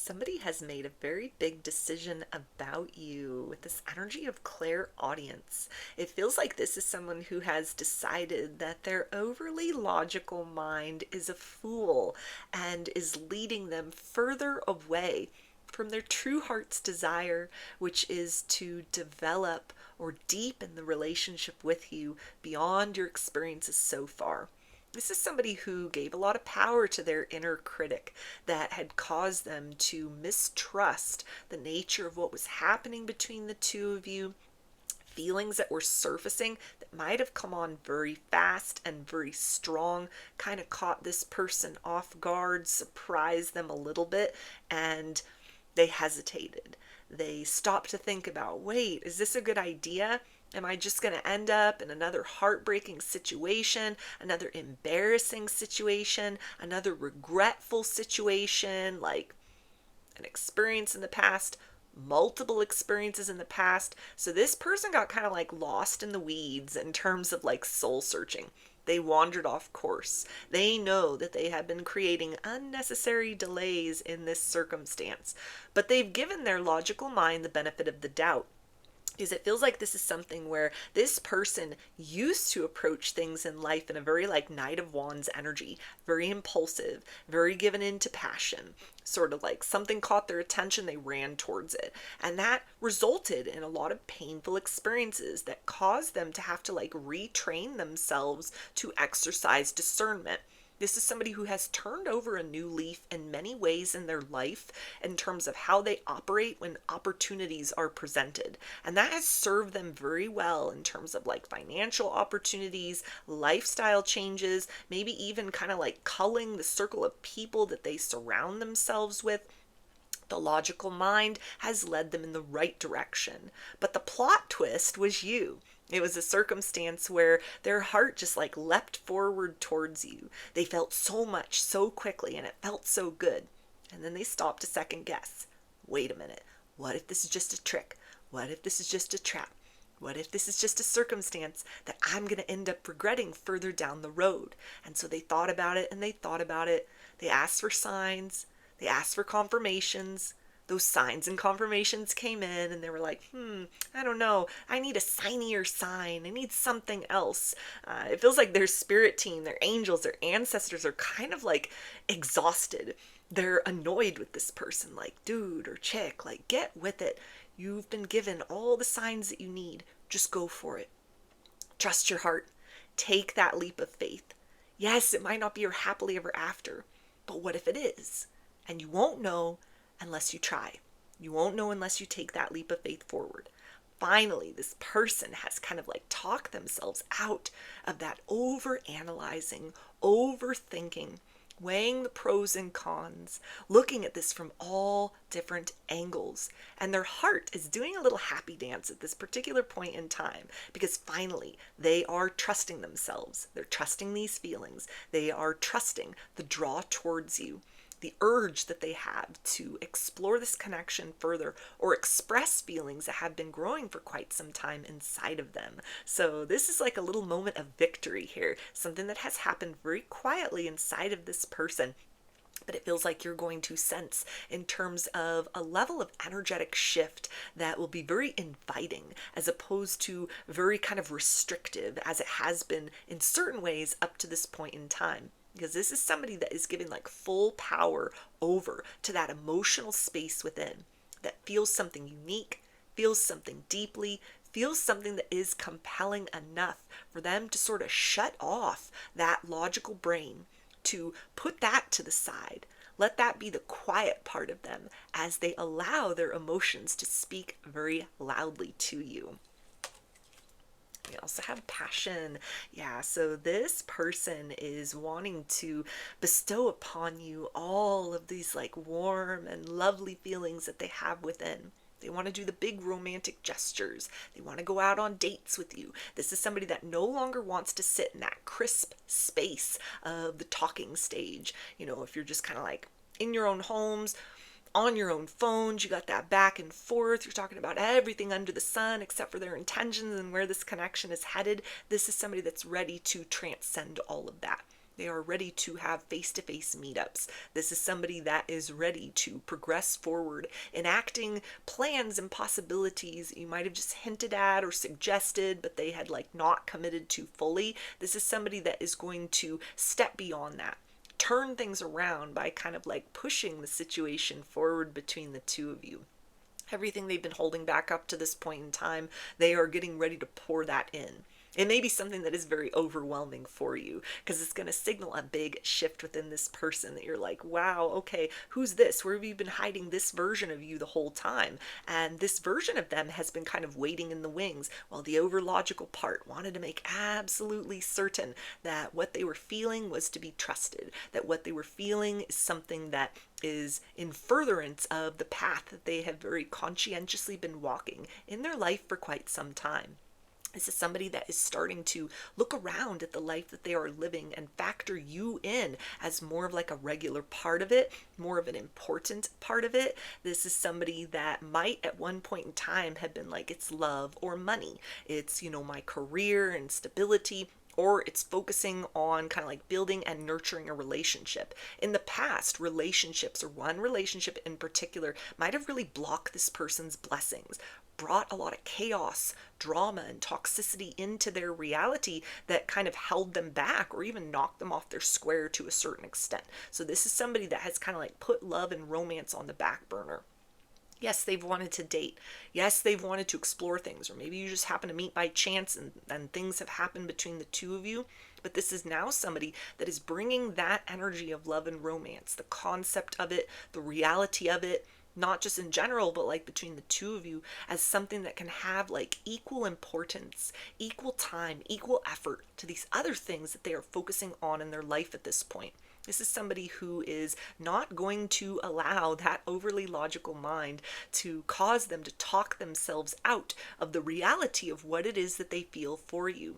Somebody has made a very big decision about you with this energy of clairaudience. It feels like this is someone who has decided that their overly logical mind is a fool and is leading them further away from their true heart's desire, which is to develop or deepen the relationship with you beyond your experiences so far. This is somebody who gave a lot of power to their inner critic that had caused them to mistrust the nature of what was happening between the two of you. Feelings that were surfacing that might have come on very fast and very strong kind of caught this person off guard, surprised them a little bit, and they hesitated. They stopped to think about, wait, is this a good idea? Am I just going to end up in another heartbreaking situation, another embarrassing situation, another regretful situation, like an experience in the past, multiple experiences in the past? So this person got kind of like lost in the weeds in terms of like soul searching. They wandered off course. They know that they have been creating unnecessary delays in this circumstance, but they've given their logical mind the benefit of the doubt, because it feels like this is something where this person used to approach things in life in a very like Knight of Wands energy, very impulsive, very given into passion, sort of like something caught their attention, they ran towards it. And that resulted in a lot of painful experiences that caused them to have to like retrain themselves to exercise discernment. This is somebody who has turned over a new leaf in many ways in their life in terms of how they operate when opportunities are presented. And that has served them very well in terms of like financial opportunities, lifestyle changes, maybe even kind of like culling the circle of people that they surround themselves with. The logical mind has led them in the right direction. But the plot twist was you. It was a circumstance where their heart just like leapt forward towards you. They felt so much so quickly and it felt so good. And then they stopped to second guess. Wait a minute. What if this is just a trick? What if this is just a trap? What if this is just a circumstance that I'm going to end up regretting further down the road? And so they thought about it and they thought about it. They asked for signs. They asked for confirmations. Those signs and confirmations came in and they were like, I don't know. I need a signier sign. I need something else. It feels like their spirit team, their angels, their ancestors are kind of like exhausted. They're annoyed with this person, like, dude or chick, like, get with it. You've been given all the signs that you need. Just go for it. Trust your heart. Take that leap of faith. Yes, it might not be your happily ever after, but what if it is? And you won't know unless you try. You won't know unless you take that leap of faith forward. Finally, this person has kind of like talked themselves out of that over-analyzing, overthinking, weighing the pros and cons, looking at this from all different angles. And their heart is doing a little happy dance at this particular point in time because finally they are trusting themselves. They're trusting these feelings. They are trusting the draw towards you, the urge that they have to explore this connection further or express feelings that have been growing for quite some time inside of them. So this is like a little moment of victory here, something that has happened very quietly inside of this person. But it feels like you're going to sense in terms of a level of energetic shift that will be very inviting as opposed to very kind of restrictive as it has been in certain ways up to this point in time. Because this is somebody that is giving like full power over to that emotional space within that feels something unique, feels something deeply, feels something that is compelling enough for them to sort of shut off that logical brain, to put that to the side. Let that be the quiet part of them as they allow their emotions to speak very loudly to you. We also have passion. Yeah, so this person is wanting to bestow upon you all of these like warm and lovely feelings that they have within. They want to do the big romantic gestures. They want to go out on dates with you. This is somebody that no longer wants to sit in that crisp space of the talking stage. You know, if you're just kind of like in your own homes, on your own phones, you got that back and forth, you're talking about everything under the sun except for their intentions and where this connection is headed. This is somebody that's ready to transcend all of that. They are ready to have face-to-face meetups. This is somebody that is ready to progress forward, enacting plans and possibilities you might have just hinted at or suggested, but they had like not committed to fully. This is somebody that is going to step beyond that, turn things around by kind of like pushing the situation forward between the two of you. Everything they've been holding back up to this point in time, they are getting ready to pour that in. It may be something that is very overwhelming for you because it's going to signal a big shift within this person that you're like, wow, okay, who's this? Where have you been hiding this version of you the whole time? And this version of them has been kind of waiting in the wings while the overlogical part wanted to make absolutely certain that what they were feeling was to be trusted, that what they were feeling is something that is in furtherance of the path that they have very conscientiously been walking in their life for quite some time. This is somebody that is starting to look around at the life that they are living and factor you in as more of like a regular part of it, more of an important part of it. This is somebody that might at one point in time have been like, it's love or money. It's, my career and stability, or it's focusing on kind of like building and nurturing a relationship. In the past, relationships, or one relationship in particular, might have really blocked this person's blessings, brought a lot of chaos, drama, and toxicity into their reality that kind of held them back or even knocked them off their square to a certain extent. So this is somebody that has kind of like put love and romance on the back burner. Yes, they've wanted to date. Yes, they've wanted to explore things, or maybe you just happen to meet by chance and things have happened between the two of you. But this is now somebody that is bringing that energy of love and romance, the concept of it, the reality of it, not just in general, but like between the two of you, as something that can have like equal importance, equal time, equal effort to these other things that they are focusing on in their life at this point. This is somebody who is not going to allow that overly logical mind to cause them to talk themselves out of the reality of what it is that they feel for you.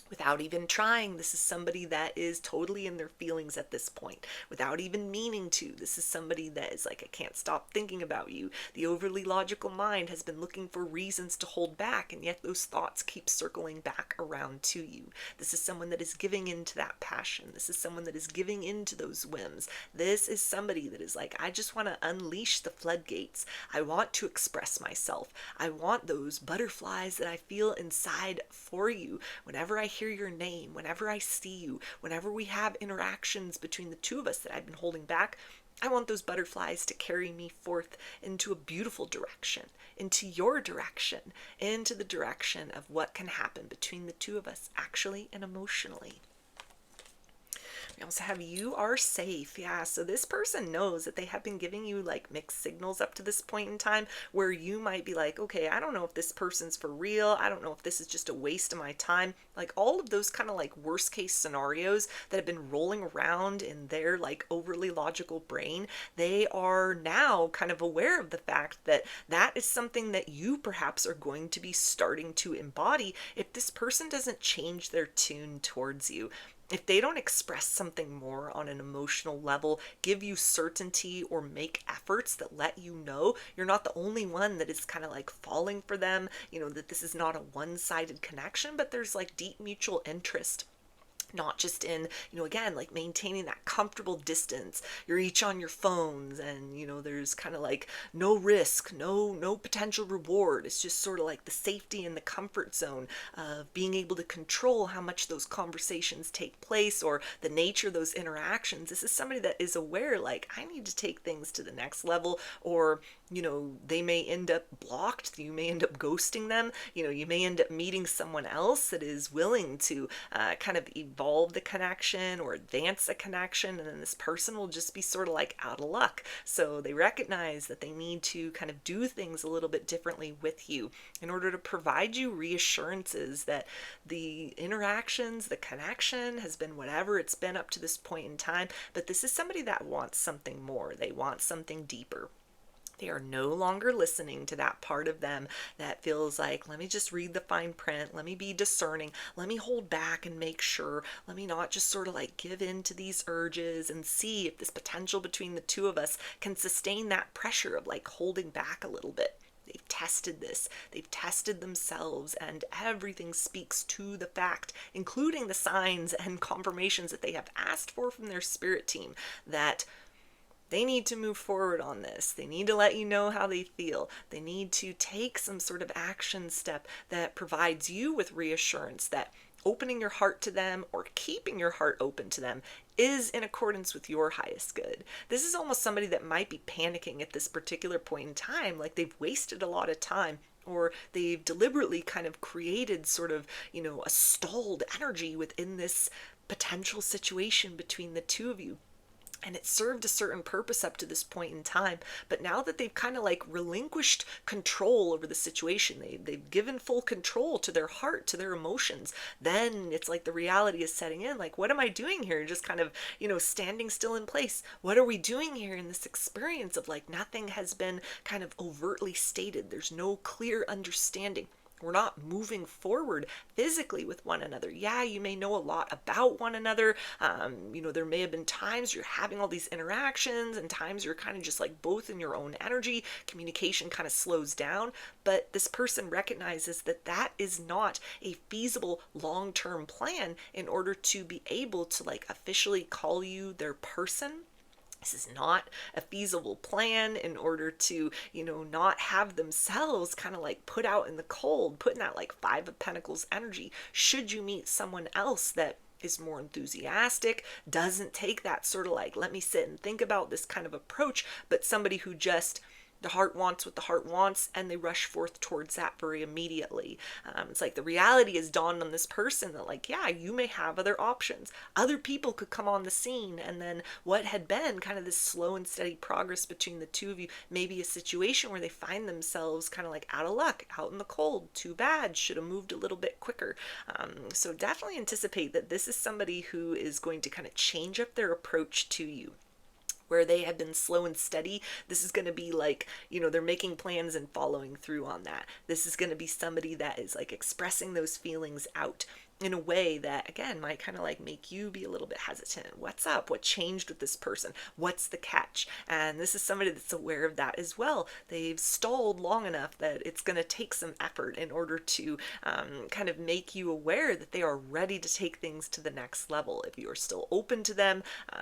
Without even trying, this is somebody that is totally in their feelings at this point, without even meaning to. This is somebody that is like, I can't stop thinking about you. The overly logical mind has been looking for reasons to hold back, and yet those thoughts keep circling back around to you. This is someone that is giving into that passion. This is someone that is giving into those whims. This is somebody that is like, I just want to unleash the floodgates. I want to express myself. I want those butterflies that I feel inside for you. Whenever I hear your name, whenever I see you, whenever we have interactions between the two of us that I've been holding back, I want those butterflies to carry me forth into a beautiful direction, into your direction, into the direction of what can happen between the two of us actually and emotionally. We also have you are safe. Yeah, so this person knows that they have been giving you like mixed signals up to this point in time where you might be like, okay, I don't know if this person's for real. I don't know if this is just a waste of my time. Like all of those kind of like worst case scenarios that have been rolling around in their like overly logical brain, they are now kind of aware of the fact that that is something that you perhaps are going to be starting to embody if this person doesn't change their tune towards you. If they don't express something more on an emotional level, give you certainty, or make efforts that let you know you're not the only one that is kind of like falling for them, that this is not a one-sided connection, but there's like deep mutual interest. Not just in, again, like maintaining that comfortable distance. You're each on your phones and, there's kind of like no risk, no potential reward. It's just sort of like the safety and the comfort zone of being able to control how much those conversations take place or the nature of those interactions. This is somebody that is aware, like, I need to take things to the next level, or, they may end up blocked. You may end up ghosting them. You may end up meeting someone else that is willing to kind of evolve the connection or advance the connection, and then this person will just be sort of like out of luck. So they recognize that they need to kind of do things a little bit differently with you in order to provide you reassurances that the interactions, the connection has been whatever it's been up to this point in time, but this is somebody that wants something more. They want something deeper. They are no longer listening to that part of them that feels like, let me just read the fine print, let me be discerning, let me hold back and make sure, let me not just sort of like give in to these urges and see if this potential between the two of us can sustain that pressure of like holding back a little bit. They've tested this, they've tested themselves, and everything speaks to the fact, including the signs and confirmations that they have asked for from their spirit team, that they need to move forward on this. They need to let you know how they feel. They need to take some sort of action step that provides you with reassurance that opening your heart to them or keeping your heart open to them is in accordance with your highest good. This is almost somebody that might be panicking at this particular point in time, like they've wasted a lot of time, or they've deliberately kind of created sort of, a stalled energy within this potential situation between the two of you. And it served a certain purpose up to this point in time. But now that they've kind of like relinquished control over the situation, they've given full control to their heart, to their emotions, then it's like the reality is setting in. Like, what am I doing here? Just kind of, standing still in place. What are we doing here in this experience of like nothing has been kind of overtly stated? There's no clear understanding. We're not moving forward physically with one another. Yeah, you may know a lot about one another. There may have been times you're having all these interactions and times you're kind of just like both in your own energy. Communication kind of slows down, but this person recognizes that that is not a feasible long-term plan in order to be able to like officially call you their person. This is not a feasible plan in order to, not have themselves kind of like put out in the cold, putting that like Five of Pentacles energy. Should you meet someone else that is more enthusiastic, doesn't take that sort of like, let me sit and think about this kind of approach, but somebody who just, the heart wants what the heart wants, and they rush forth towards that very immediately. It's like the reality has dawned on this person that like, yeah, you may have other options. Other people could come on the scene, and then what had been kind of this slow and steady progress between the two of you, maybe a situation where they find themselves kind of like out of luck, out in the cold, too bad, should have moved a little bit quicker. So definitely anticipate that this is somebody who is going to kind of change up their approach to you. Where they have been slow and steady, this is going to be like, they're making plans and following through on that. This is going to be somebody that is like expressing those feelings out in a way that, again, might kind of like make you be a little bit hesitant. What's up? What changed with this person? What's the catch? And this is somebody that's aware of that as well. They've stalled long enough that it's going to take some effort in order to kind of make you aware that they are ready to take things to the next level. If you are still open to them,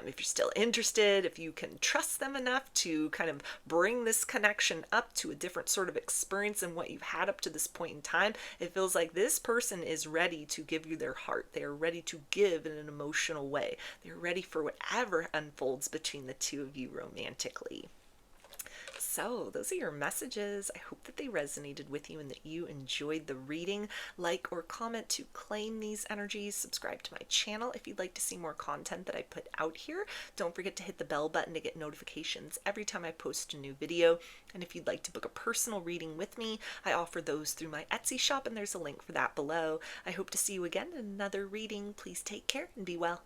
if you're still interested, if you can trust them enough to kind of bring this connection up to a different sort of experience than what you've had up to this point in time, it feels like this person is ready to give you their heart. They are ready to give in an emotional way. They're ready for whatever unfolds between the two of you romantically. So those are your messages. I hope that they resonated with you and that you enjoyed the reading. Like or comment to claim these energies. Subscribe to my channel if you'd like to see more content that I put out here. Don't forget to hit the bell button to get notifications every time I post a new video. And if you'd like to book a personal reading with me, I offer those through my Etsy shop, and there's a link for that below. I hope to see you again in another reading. Please take care and be well.